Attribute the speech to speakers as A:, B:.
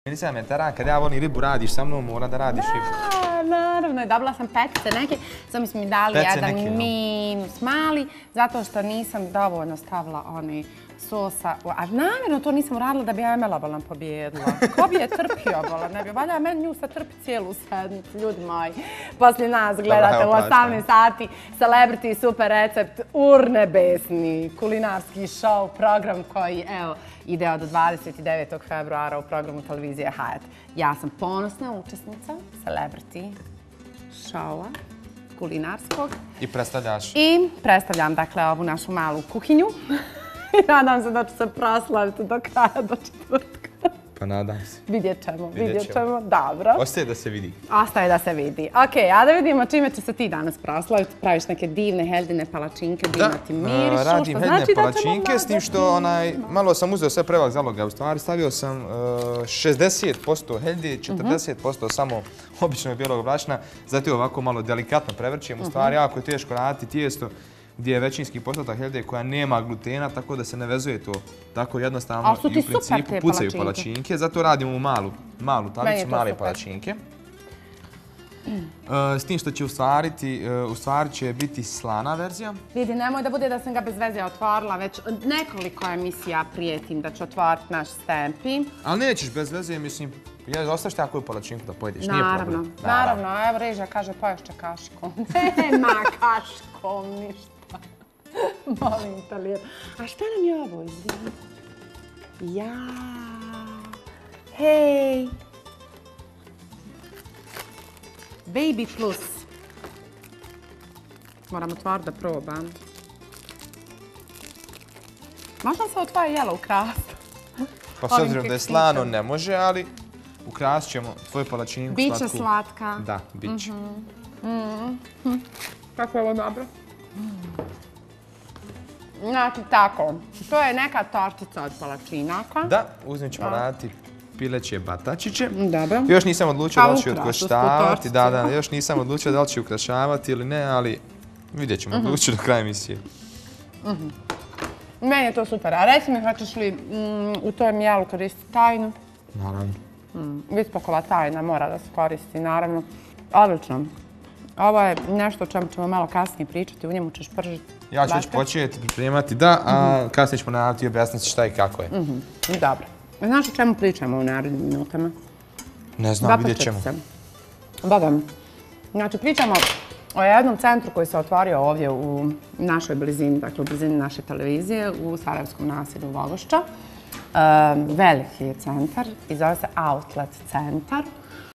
A: Nisam me teran, kad ja volim ribu, radiš sa mnom, mora da radiš ribu.
B: Da, naravno. Dobila sam petice neke, samo mi dali jedan minus mali, zato što nisam dovoljno stavila oni sosa. A namjerno to nisam uradila da bi Emela bolan pobjedila. Ko bi je trpio bolan? Ne bi valja meni nju sad trpi cijelu sedmicu, ljudi moji. Poslije nas gledate u 18 sati Celebrity Super Recept, urnebesni kulinarski show, program koji, evo, ide od 29. februara u programu televizije Hayat. Ja sam ponosna učesnica Celebrity showa kulinarskog.
A: I predstavljaš?
B: I predstavljam, dakle, ovu našu malu kuhinju. I nadam se da ću se proslaviti do kraja, do četvrtka.
A: Pa nadam se.
B: Vidjet ćemo. Dobro.
A: Ostaje da se vidi.
B: Ostaje da se vidi. Ok, a da vidimo čime će se ti danas proslaviti. Praviš neke divne heldine palačinke, divno ti mirišu.
A: Da, radim heldine palačinke, s tim što malo sam uzeo sve prevak zaloga. U stvari stavio sam 60% heldi, 40% samo običnog bijelog brašna. Zato ovako malo delikatno prevrćem. U stvari jako je teško raditi tijesto gdje je većinski postotak heldije koja nema glutena, tako da se ne vezuje to tako jednostavno i u principu pucaju palačinke. Zato radimo u malu tablicu, male palačinke. S tim što će u stvari će biti slana verzija.
B: Vidi, nemoj da bude da sam ga bez veze otvorila, već nekoliko emisija prijetim da ću otvoriti naš Stempi.
A: Ali nećeš bez veze, mislim, ostaviš takoju palačinku da pojedeš, nije problem.
B: Naravno, evo Reža kaže poješće kaškom. Nema kaškom, ništa. Molim te lijepo. A šta nam je ovo izvini? Ja. Hej. Baby Plus. Moram otvoriti da probam. Možda se otvara jelo ukrasti?
A: Pa s obzirom da je slano ne može, ali ukrasit ćemo tvoju palačinku slatku.
B: Biće slatka.
A: Da, bit će.
B: Kako je ovo dobro? Znači tako, to je neka tortica od palačinaka.
A: Da, uzim ćemo raditi pileće batačiće.
B: Dobro.
A: Još nisam odlučio da li ću ukrašavati. Da, još nisam odlučio da li ću ukrašavati ili ne, ali vidjet ćemo, odlučiti do kraja emisije.
B: Meni je to super. A reci mi, hoćeš li u tom jelu koristiti tajnu?
A: Naravno.
B: Vispokova tajna mora da se koristi, naravno. Odlično. Ovo je nešto o čemu ćemo malo kasnije pričati, u njemu ćeš pržiti.
A: Ja ću već početi pripremati, da, a kasnije ćemo naravno ti objasniti šta i kako je.
B: Dobro. Znaš o čemu pričamo u narednim minutama?
A: Ne znam, vidjet ćemo.
B: Bogam. Znači, pričamo o jednom centru koji se otvorio ovdje u našoj blizini, dakle u blizini naše televizije, u Sarajevskom naselju Vogošća. Veliki je centar i zove se Outlet centar.